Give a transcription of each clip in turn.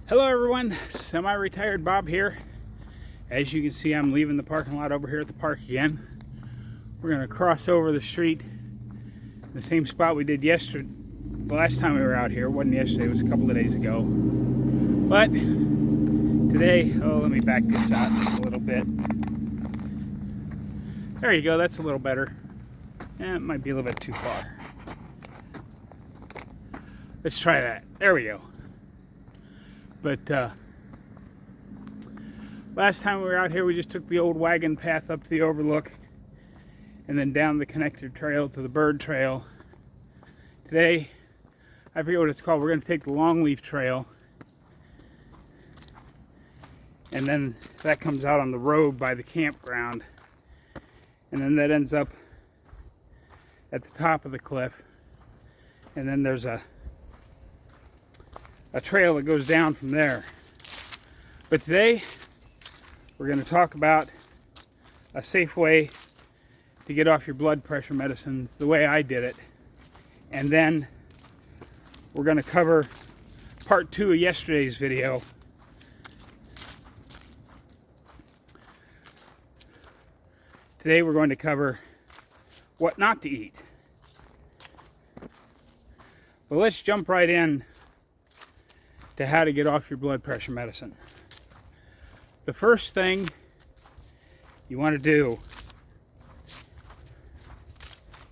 Hello everyone, semi-retired Bob here. As you can see, I'm leaving the parking lot over here at the park again. We're going to cross over the street, the same spot we did yesterday. The last time we were out here, it wasn't yesterday, it was a couple of days ago. But today, let me back this out just a little bit. There you go, that's a little better. It might be a little bit too far. Let's try that. There we go. But last time we were out here, we just took the old wagon path up to the overlook and then down the connector trail to the bird trail. Today, I forget what it's called, we're going to take the longleaf trail, and then that comes out on the road by the campground, and then that ends up at the top of the cliff, and then there's a trail that goes down from there. But today we're going to talk about a safe way to get off your blood pressure medicines the way I did it, and then we're going to cover part 2 of yesterday's video. Today we're going to cover what not to eat. Well, let's jump right in to how to get off your blood pressure medicine. The first thing you want to do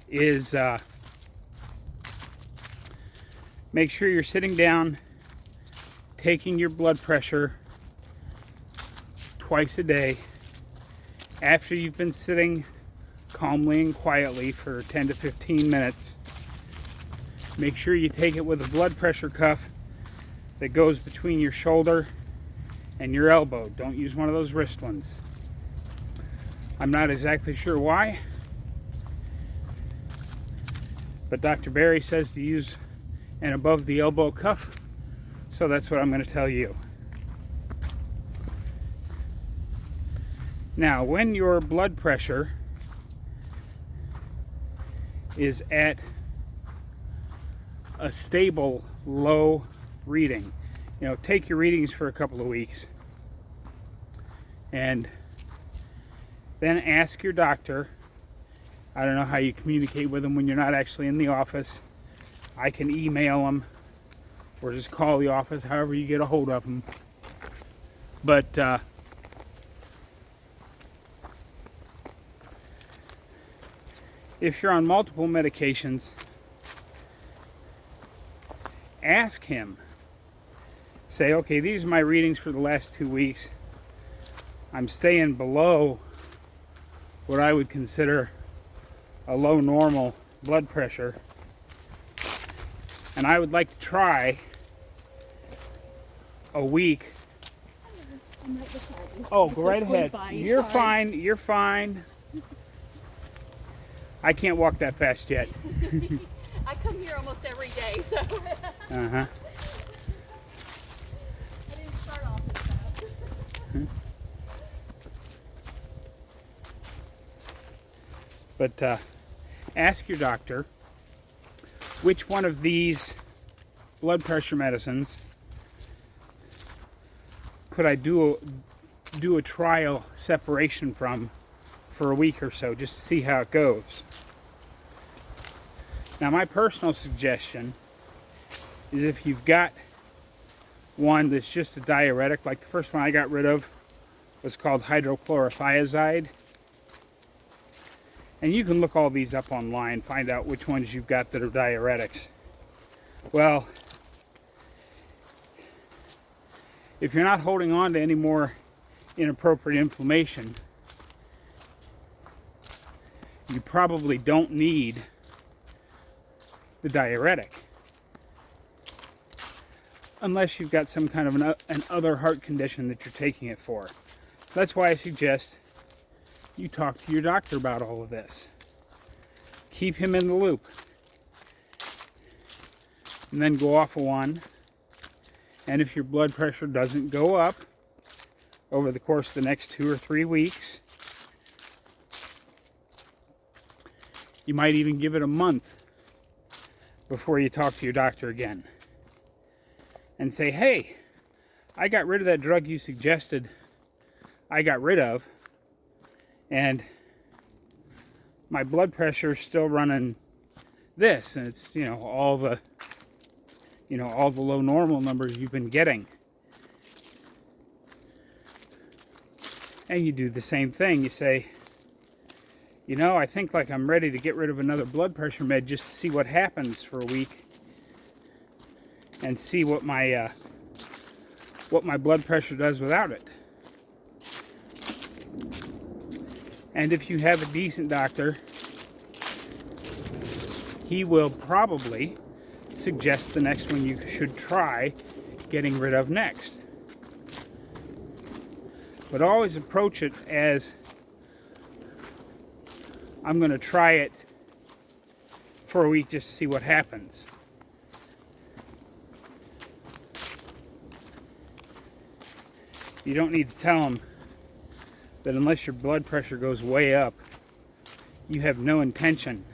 is make sure you're sitting down, taking your blood pressure twice a day after you've been sitting calmly and quietly for 10 to 15 minutes. Make sure you take it with a blood pressure cuff that goes between your shoulder and your elbow. Don't use one of those wrist ones. I'm not exactly sure why, but Dr. Barry says to use an above the elbow cuff, so that's what I'm going to tell you. Now, when your blood pressure is at a stable low reading, take your readings for a couple of weeks and then ask your doctor. I don't know how you communicate with them when you're not actually in the office. I can email them or just call the office, however you get a hold of them. But if you're on multiple medications, ask him. Say, okay, these are my readings for the last 2 weeks. I'm staying below what I would consider a low normal blood pressure, and I would like to try a week. Oh, go right ahead. You're fine. You're fine. I can't walk that fast yet. I come here almost every day, so. Uh-huh. I didn't start off as fast. But ask your doctor which one of these blood pressure medicines could I do a trial separation from for a week or so, just to see how it goes. Now, my personal suggestion is if you've got one that's just a diuretic, like the first one I got rid of was called hydrochlorothiazide. And you can look all these up online, find out which ones you've got that are diuretics. Well, if you're not holding on to any more inappropriate inflammation, you probably don't need the diuretic, unless you've got some kind of an other heart condition that you're taking it for. So that's why I suggest you talk to your doctor about all of this. Keep him in the loop. And then go off of one. And if your blood pressure doesn't go up over the course of the next 2 or 3 weeks, you might even give it a month before you talk to your doctor again and say, hey, I got rid of that drug you suggested I got rid of, and my blood pressure is still running this, and it's, all the low normal numbers you've been getting. And you do the same thing. You say, I think like I'm ready to get rid of another blood pressure med just to see what happens for a week and see what my blood pressure does without it. And if you have a decent doctor, he will probably suggest the next one you should try getting rid of next. But always approach it as, I'm going to try it for a week just to see what happens. You don't need to tell them that unless your blood pressure goes way up, you have no intention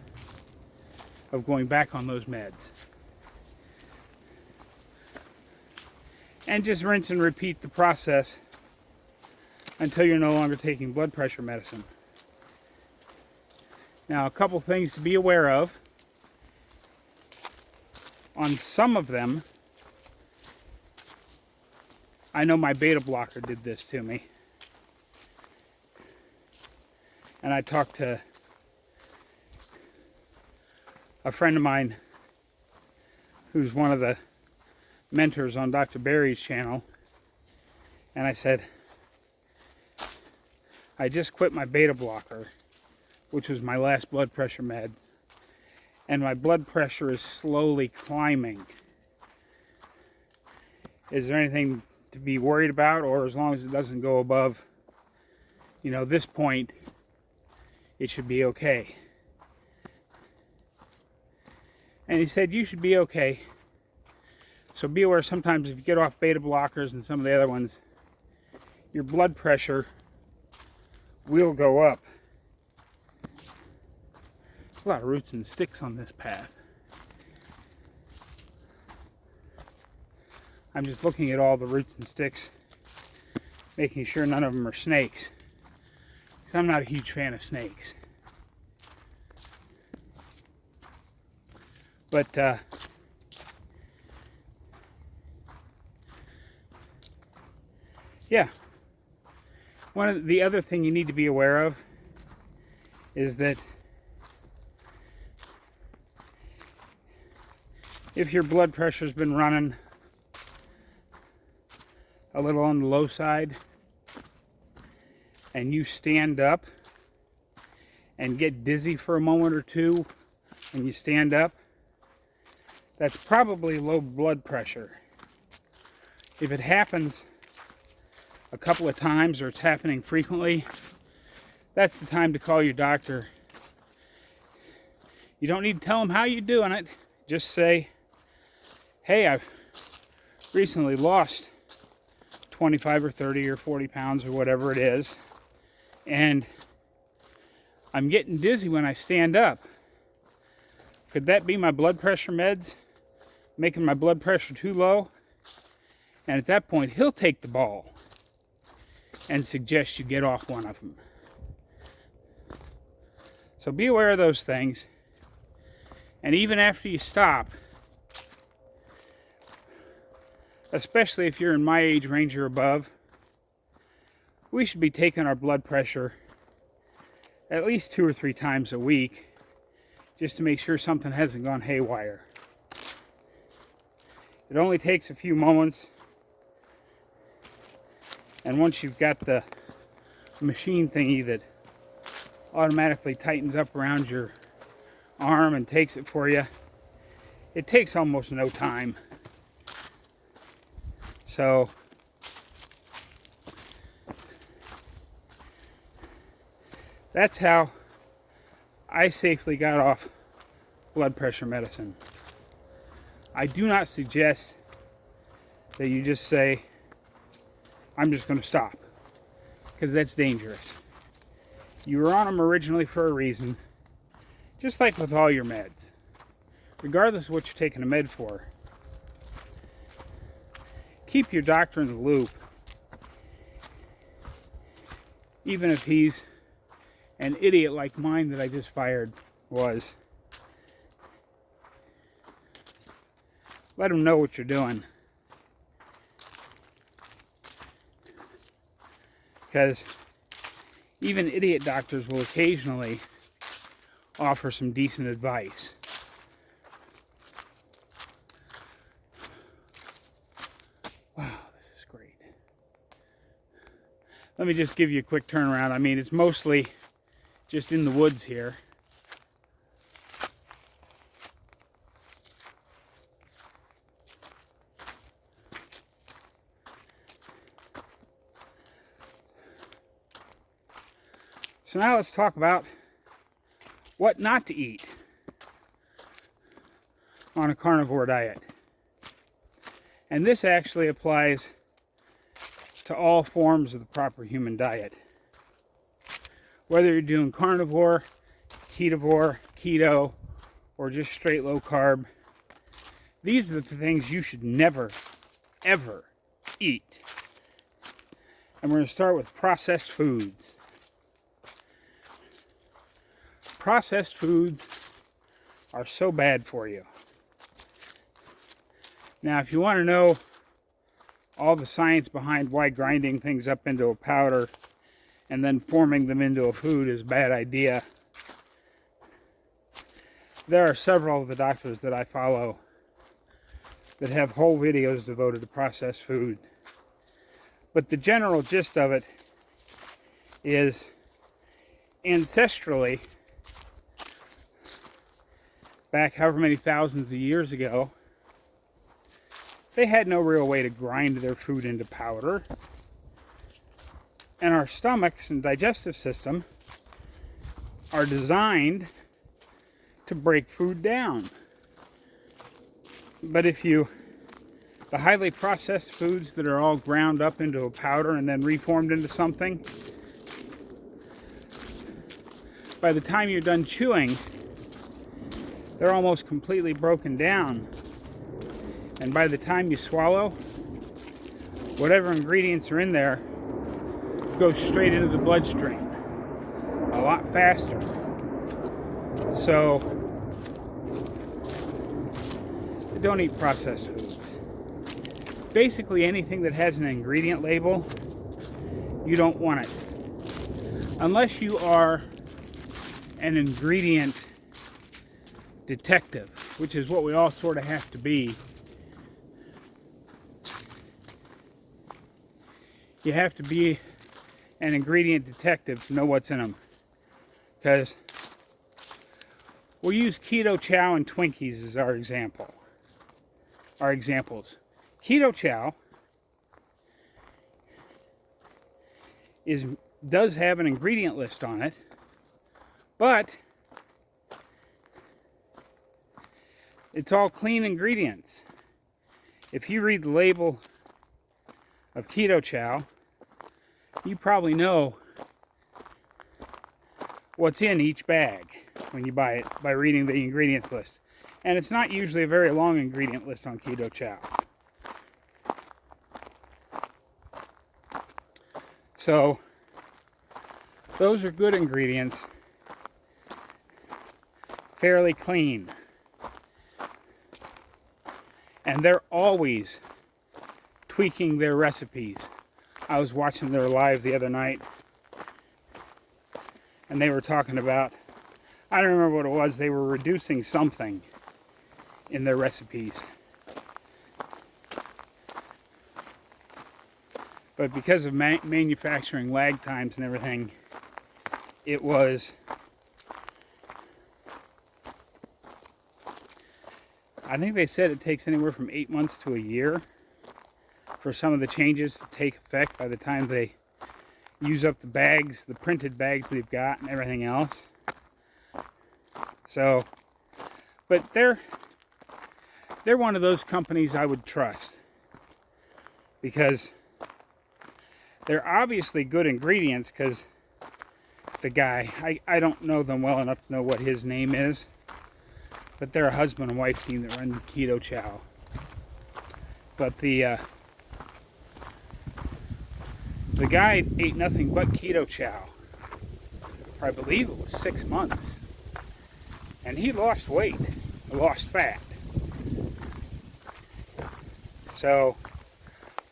of going back on those meds. And just rinse and repeat the process until you're no longer taking blood pressure medicine. Now, a couple things to be aware of. On some of them, I know my beta blocker did this to me. And I talked to a friend of mine who's one of the mentors on Dr. Barry's channel. And I said, I just quit my beta blocker, which was my last blood pressure med. And my blood pressure is slowly climbing. Is there anything to be worried about? Or as long as it doesn't go above, this point, it should be okay. And he said, you should be okay. So be aware, sometimes if you get off beta blockers and some of the other ones, your blood pressure will go up. There's a lot of roots and sticks on this path. I'm just looking at all the roots and sticks, making sure none of them are snakes. I'm not a huge fan of snakes. But yeah. The other thing you need to be aware of is that if your blood pressure's been running a little on the low side, and you stand up and get dizzy for a moment or two when you stand up, that's probably low blood pressure. If it happens a couple of times or it's happening frequently, that's the time to call your doctor. You don't need to tell them how you're doing it. Just say, hey, I've recently lost 25 or 30 or 40 pounds or whatever it is, and I'm getting dizzy when I stand up. Could that be my blood pressure meds making my blood pressure too low? And at that point, he'll take the ball and suggest you get off one of them. So be aware of those things. And even after you stop, especially if you're in my age range or above, we should be taking our blood pressure at least 2 or 3 times a week just to make sure something hasn't gone haywire. It only takes a few moments, and once you've got the machine thingy that automatically tightens up around your arm and takes it for you, it takes almost no time. So that's how I safely got off blood pressure medicine. I do not suggest that you just say, I'm just going to stop, because that's dangerous. You were on them originally for a reason, just like with all your meds. Regardless of what you're taking a med for, keep your doctor in the loop, even if he's an idiot like mine that I just fired was. Let him know what you're doing. Because even idiot doctors will occasionally offer some decent advice. Wow, this is great. Let me just give you a quick turnaround. I mean, it's mostly just in the woods here. So now let's talk about what not to eat on a carnivore diet. And this actually applies to all forms of the proper human diet. Whether you're doing carnivore, ketovore, keto, or just straight low carb, these are the things you should never, ever eat. And we're going to start with processed foods. Processed foods are so bad for you. Now, if you want to know all the science behind why grinding things up into a powder and then forming them into a food is a bad idea, there are several of the doctors that I follow that have whole videos devoted to processed food. But the general gist of it is, ancestrally, back however many thousands of years ago, they had no real way to grind their food into powder. And our stomachs and digestive system are designed to break food down. But the highly processed foods that are all ground up into a powder and then reformed into something, by the time you're done chewing, they're almost completely broken down. And by the time you swallow, whatever ingredients are in there go straight into the bloodstream a lot faster. So, don't eat processed foods. Basically anything that has an ingredient label, you don't want it. Unless you are an ingredient detective, which is what we all sort of have to be. You have to be an ingredient detective to know what's in them. Because we'll use keto chow and Twinkies as our examples. Keto chow does have an ingredient list on it, but it's all clean ingredients. If you read the label of keto chow, you probably know what's in each bag when you buy it by reading the ingredients list. And it's not usually a very long ingredient list on keto chow. So, those are good ingredients, fairly clean. And they're always tweaking their recipes. I was watching their live the other night, and they were talking about, I don't remember what it was, they were reducing something in their recipes. But because of manufacturing lag times and everything, it was, I think they said it takes anywhere from 8 months to a year for some of the changes to take effect by the time they use up the bags, the printed bags they've got and everything else. So, but they're one of those companies I would trust, because they're obviously good ingredients, because the guy, I don't know them well enough to know what his name is, but they're a husband and wife team that run Keto Chow. But The guy ate nothing but keto chow for, I believe it was 6 months. And he lost weight, lost fat. So,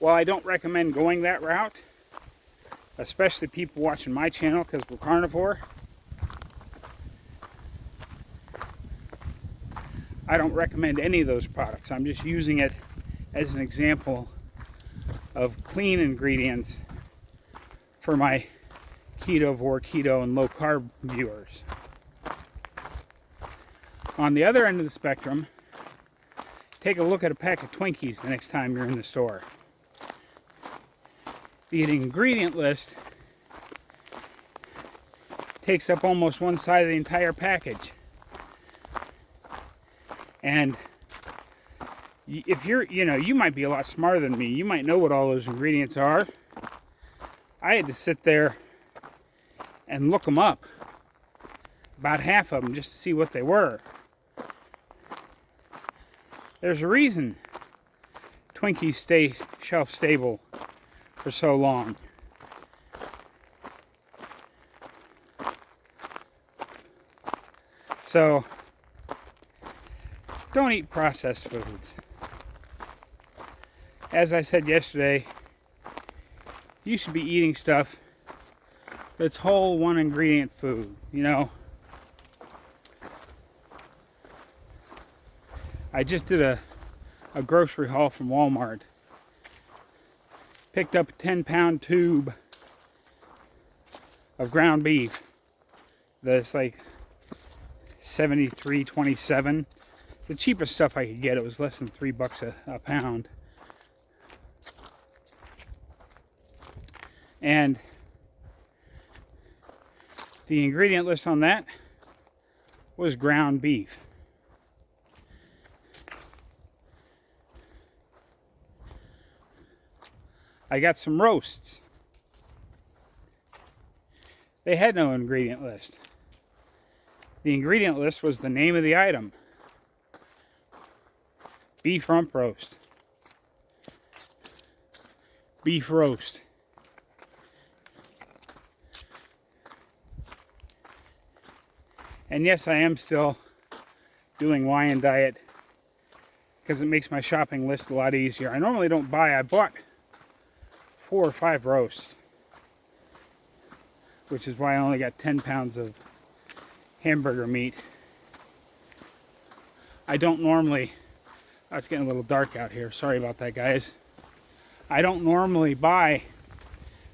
while I don't recommend going that route, especially people watching my channel because we're carnivore, I don't recommend any of those products. I'm just using it as an example of clean ingredients for my Ketovore, keto, and low carb viewers. On the other end of the spectrum, take a look at a pack of Twinkies the next time you're in the store. The ingredient list takes up almost one side of the entire package. And if you're, you might be a lot smarter than me. You might know what all those ingredients are. I had to sit there and look them up. About half of them just to see what they were. There's a reason Twinkies stay shelf stable for so long. So, don't eat processed foods. As I said yesterday, you should be eating stuff that's whole, one ingredient food, I just did a grocery haul from Walmart. Picked up a 10-pound tube of ground beef. That's like $73.27. The cheapest stuff I could get, it was less than $3 a pound. And the ingredient list on that was ground beef. I got some roasts. They had no ingredient list. The ingredient list was the name of the item. Beef rump roast. Beef roast. And yes, I am still doing Lion Diet because it makes my shopping list a lot easier. I normally don't buy. I bought 4 or 5 roasts, which is why I only got 10 pounds of hamburger meat. I don't normally, oh, it's getting a little dark out here. Sorry about that, guys. I don't normally buy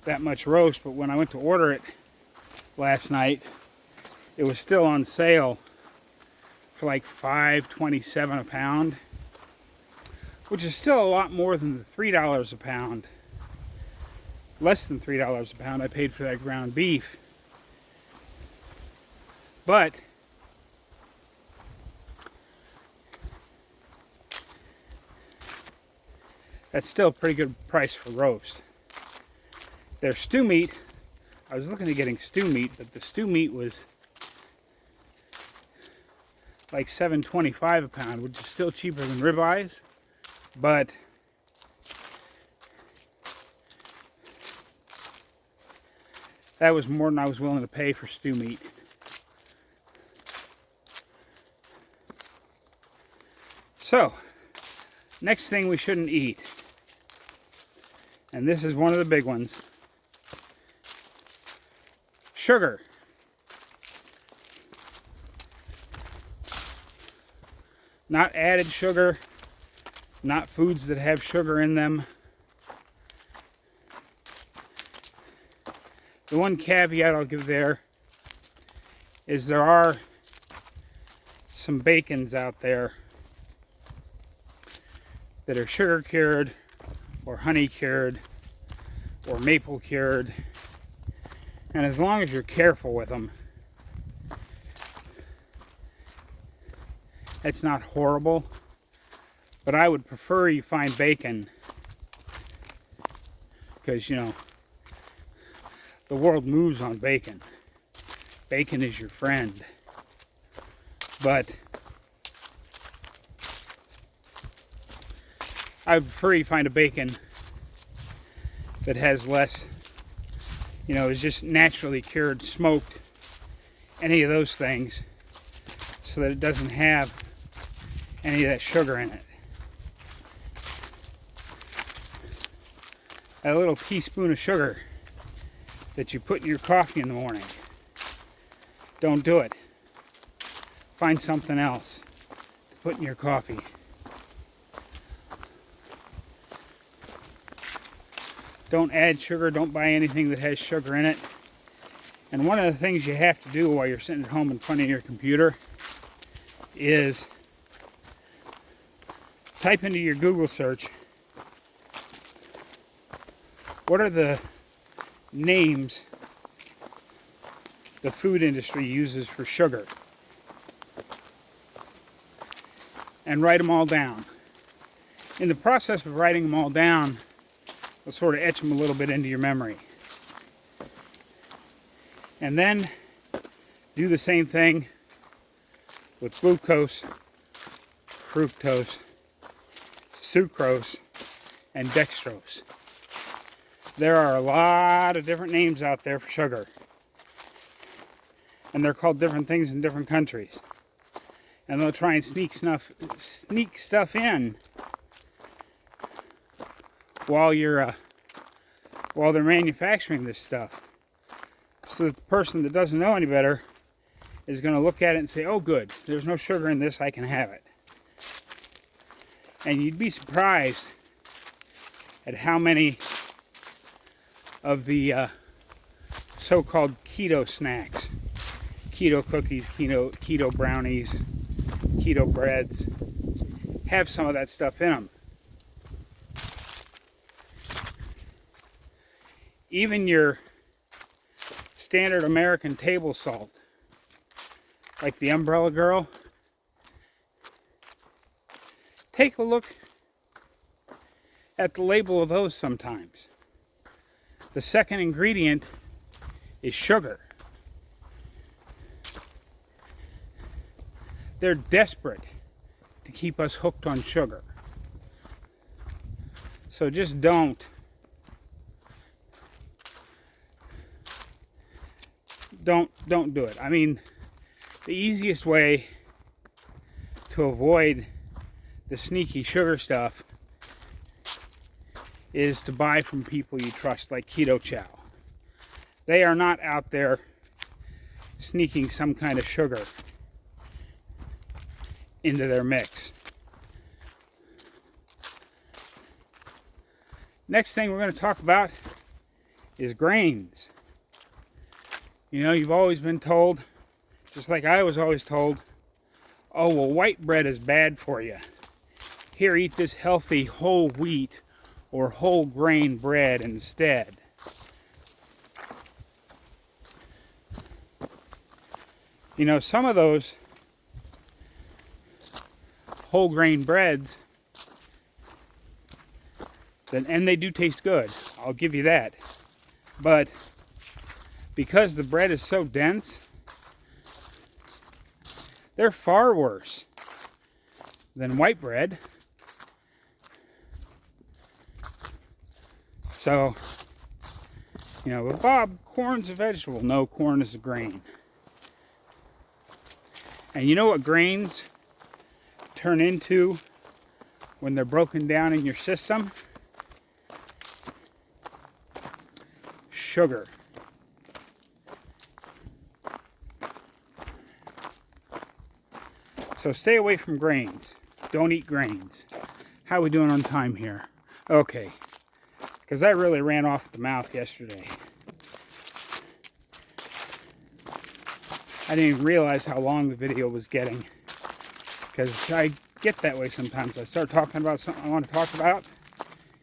that much roast, but when I went to order it last night, it was still on sale for like $5.27 a pound, which is still a lot more than the $3 a pound. Less than $3 a pound I paid for that ground beef. But that's still a pretty good price for roast. Their stew meat, I was looking at getting stew meat, but the stew meat was like $7.25 a pound, which is still cheaper than ribeyes, but that was more than I was willing to pay for stew meat. So, next thing we shouldn't eat, and this is one of the big ones, sugar. Not added sugar, not foods that have sugar in them. The one caveat I'll give there is there are some bacons out there that are sugar cured or honey cured or maple cured, and as long as you're careful with them, it's not horrible. But I would prefer you find bacon, because the world moves on bacon. Bacon is your friend. But I would prefer you find a bacon that has less is just naturally cured, smoked, any of those things, so that it doesn't have any of that sugar in it. A little teaspoon of sugar that you put in your coffee in the morning, don't do it. Find something else to put in your coffee. Don't add sugar. Don't buy anything that has sugar in it. And one of the things you have to do while you're sitting at home in front of your computer is type into your Google search, what are the names the food industry uses for sugar? And write them all down. In the process of writing them all down, you'll sort of etch them a little bit into your memory. And then do the same thing with glucose, fructose, sucrose, and dextrose. There are a lot of different names out there for sugar. And they're called different things in different countries. And they'll try and sneak stuff in while they're manufacturing this stuff. So that the person that doesn't know any better is going to look at it and say, oh good, there's no sugar in this, I can have it. And you'd be surprised at how many of the so-called keto snacks, keto cookies, keto brownies, keto breads, have some of that stuff in them. Even your standard American table salt, like the Umbrella Girl, take a look at the label of those sometimes. The second ingredient is sugar. They're desperate to keep us hooked on sugar. So just don't do it. I mean, the easiest way to avoid the sneaky sugar stuff is to buy from people you trust, like Keto Chow. They are not out there sneaking some kind of sugar into their mix. Next thing we're going to talk about is grains. You've always been told, just like I was always told, oh, well, white bread is bad for you. Here, eat this healthy whole wheat or whole grain bread instead. Some of those whole grain breads, and they do taste good, I'll give you that. But because the bread is so dense, they're far worse than white bread. So, but Bob, corn's a vegetable. No, corn is a grain. And you know what grains turn into when they're broken down in your system? Sugar. So stay away from grains. Don't eat grains. How are we doing on time here? Okay. Because I really ran off at the mouth yesterday. I didn't even realize how long the video was getting. Because I get that way sometimes. I start talking about something I want to talk about,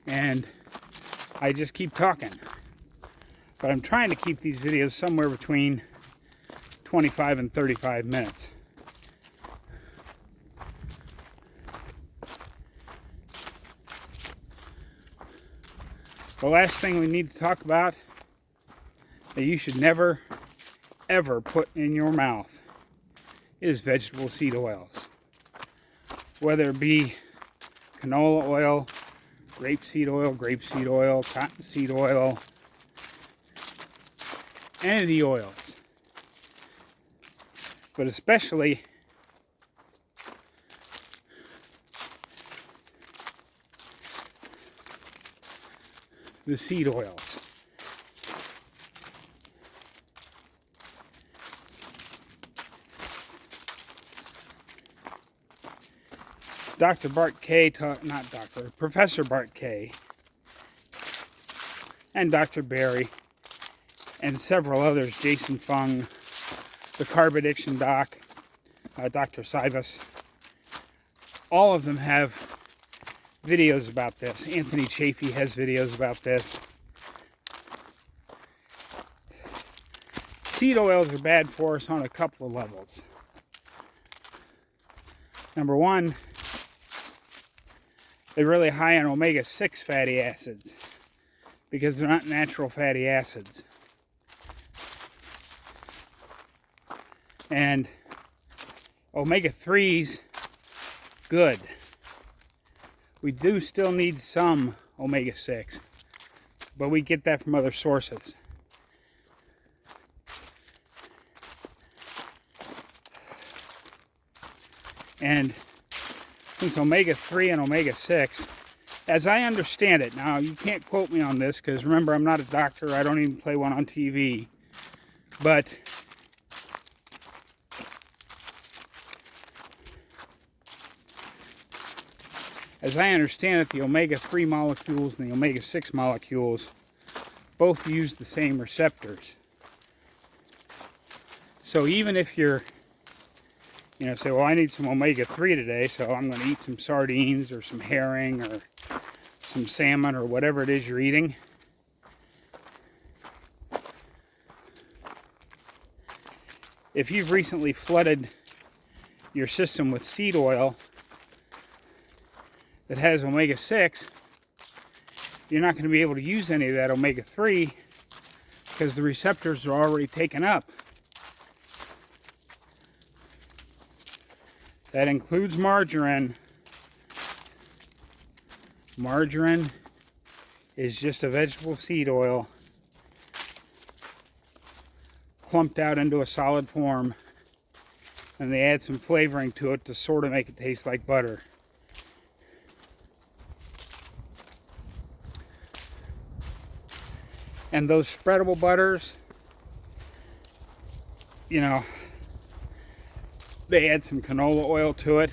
and I just keep talking. But I'm trying to keep these videos somewhere between 25 and 35 minutes. The last thing we need to talk about that you should never, ever put in your mouth is vegetable seed oils. Whether it be canola oil, grapeseed oil, cottonseed oil, any of the oils, but especially the seed oils. Dr. Bart K, Professor Bart K, and Dr. Barry, and several others, Jason Fung, the Carb Addiction Doc, Dr. Sivas, all of them have videos about this. Anthony Chafee has videos about this. Seed oils are bad for us on a couple of levels. Number one, they're really high on omega-6 fatty acids because they're not natural fatty acids. And omega-3's good. We do still need some omega-6, but we get that from other sources. And since omega-3 and omega-6, as I understand it, now you can't quote me on this because remember I'm not a doctor, I don't even play one on TV, but as I understand it, the omega-3 molecules and the omega-6 molecules both use the same receptors. So even if you're, say, well, I need some omega-3 today, so I'm going to eat some sardines or some herring or some salmon or whatever it is you're eating. If you've recently flooded your system with seed oil that has omega-6, you're not going to be able to use any of that omega-3 because the receptors are already taken up. That includes margarine. Margarine is just a vegetable seed oil clumped out into a solid form, and they add some flavoring to it to sort of make it taste like butter. And those spreadable butters, they add some canola oil to it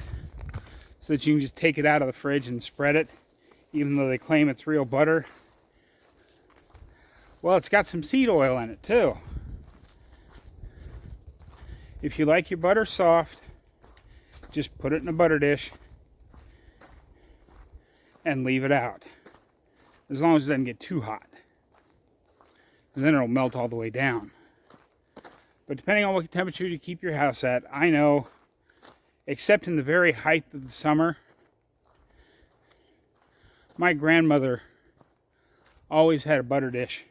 so that you can just take it out of the fridge and spread it, even though they claim it's real butter. Well, it's got some seed oil in it too. If you like your butter soft, just put it in a butter dish and leave it out, as long as it doesn't get too hot, because then it'll melt all the way down. But depending on what temperature you keep your house at, I know, except in the very height of the summer, my grandmother always had a butter dish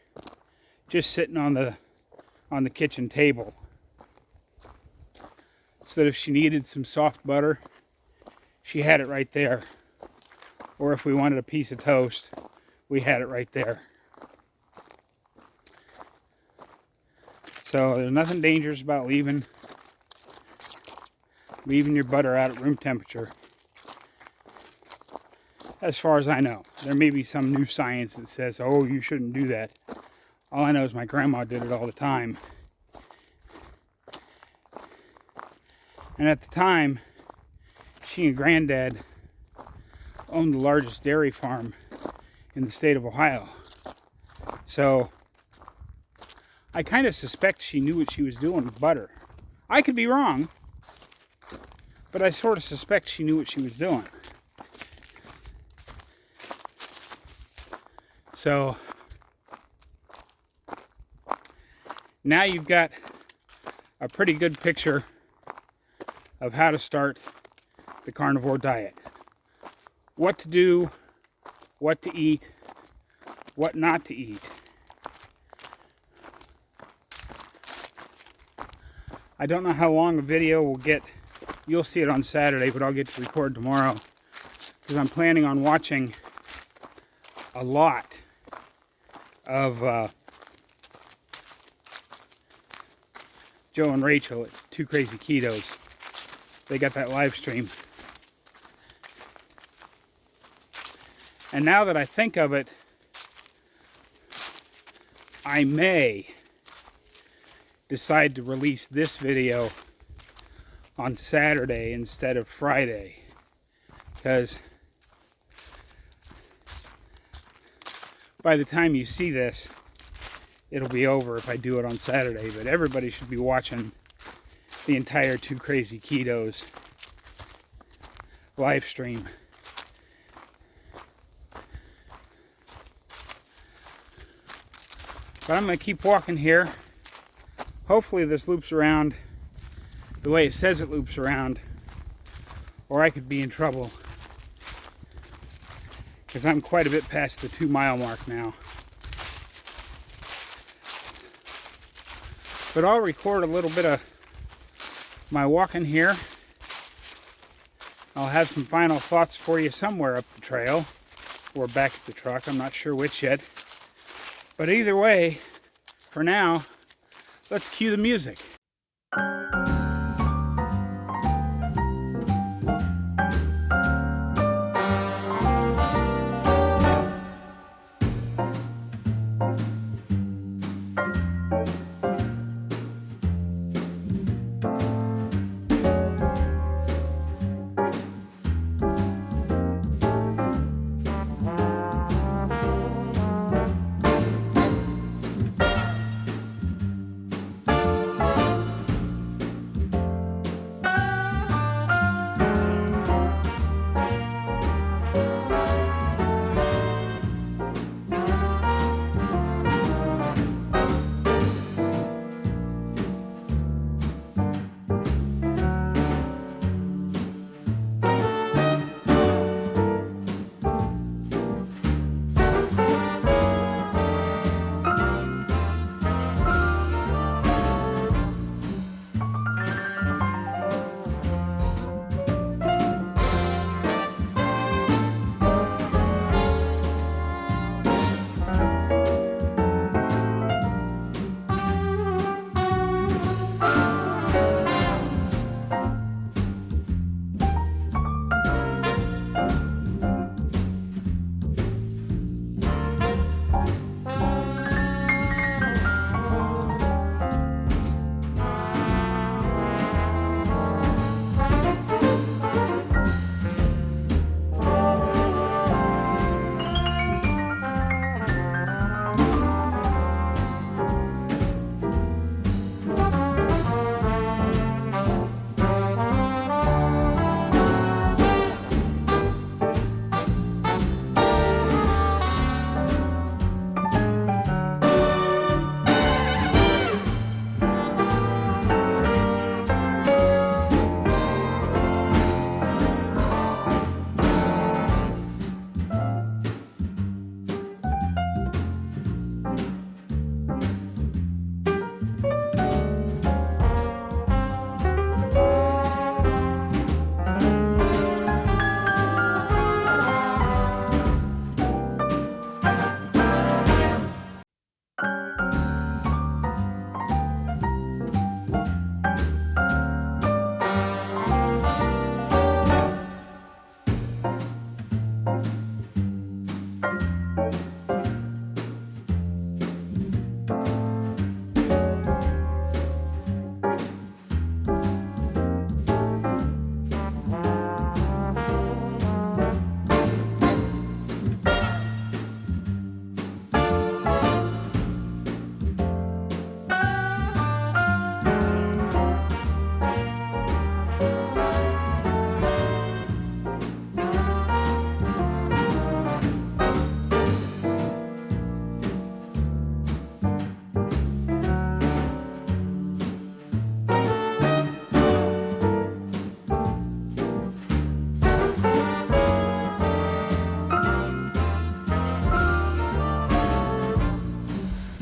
just sitting on the kitchen table, so that if she needed some soft butter, she had it right there. Or if we wanted a piece of toast, we had it right there. So there's nothing dangerous about leaving your butter out at room temperature. As far as I know. There may be some new science that says, oh, you shouldn't do that. All I know is my grandma did it all the time. And at the time, she and Granddad owned the largest dairy farm in the state of Ohio. So I kind of suspect she knew what she was doing with butter. I could be wrong, but I sort of suspect she knew what she was doing. So now you've got a pretty good picture of how to start the carnivore diet. What to do, what to eat, what not to eat. I don't know how long a video will get. You'll see it on Saturday, but I'll get to record tomorrow, because I'm planning on watching a lot of Joe and Rachel at Two Crazy Ketos. They got that live stream. And now that I think of it, I may decide to release this video on Saturday instead of Friday, because by the time you see this, it'll be over if I do it on Saturday. But everybody should be watching the entire Two Crazy Ketos live stream. But I'm going to keep walking here. Hopefully this loops around the way it says it loops around, or I could be in trouble, because I'm quite a bit past the 2-mile mark now. But I'll record a little bit of my walking here. I'll have some final thoughts for you somewhere up the trail or back at the truck. I'm not sure which yet. But either way, for now, let's cue the music.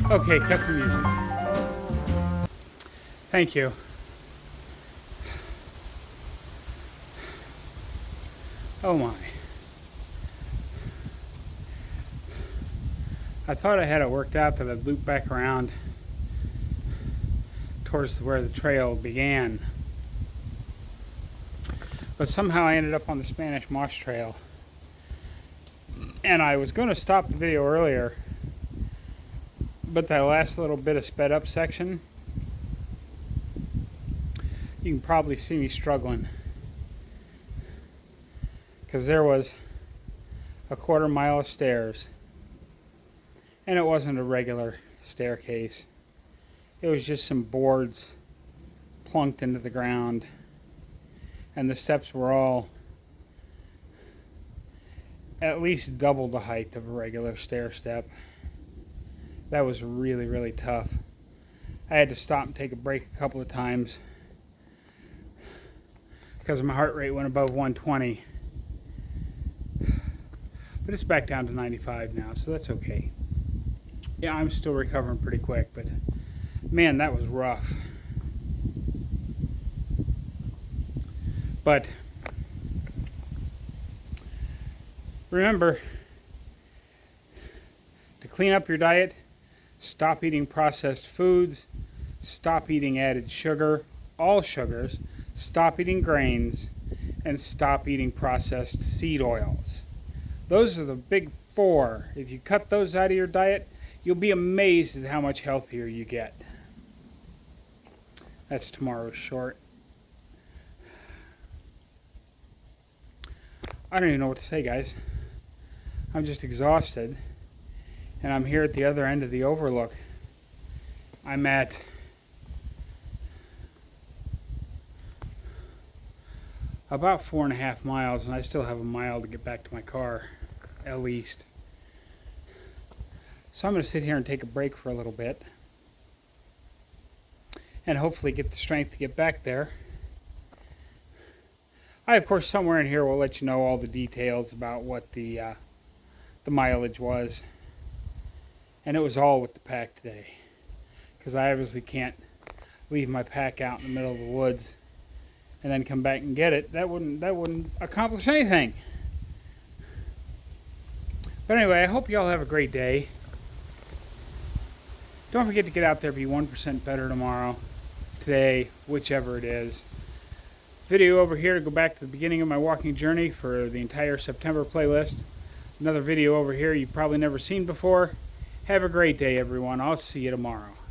Okay, cut the music. Thank you. Oh my. I thought I had it worked out that I'd loop back around towards where the trail began. But somehow I ended up on the Spanish Moss Trail. And I was going to stop the video earlier, but that last little bit of sped up section, you can probably see me struggling. Because there was a 1/4 mile of stairs. And it wasn't a regular staircase. It was just some boards plunked into the ground. And the steps were all at least double the height of a regular stair step. That was really, really tough. I had to stop and take a break a couple of times because my heart rate went above 120. But it's back down to 95 now, so that's okay. Yeah, I'm still recovering pretty quick, but man, that was rough. But remember to clean up your diet, stop eating processed foods, stop eating added sugar, all sugars, stop eating grains, and stop eating processed seed oils. Those are the big 4. If you cut those out of your diet, you'll be amazed at how much healthier you get. That's tomorrow's short. I don't even know what to say, guys. I'm just exhausted, and I'm here at the other end of the overlook. I'm at about 4.5 miles, and I still have a mile to get back to my car, at least. So I'm going to sit here and take a break for a little bit, and hopefully get the strength to get back there. I, of course, somewhere in here will let you know all the details about what the mileage was. And it was all with the pack today, because I obviously can't leave my pack out in the middle of the woods and then come back and get it. That wouldn't accomplish anything. But anyway, I hope you all have a great day. Don't forget to get out there, be 1% better tomorrow, today, whichever it is. Video over here to go back to the beginning of my walking journey for the entire September playlist. Another video over here you've probably never seen before. Have a great day, everyone. I'll see you tomorrow.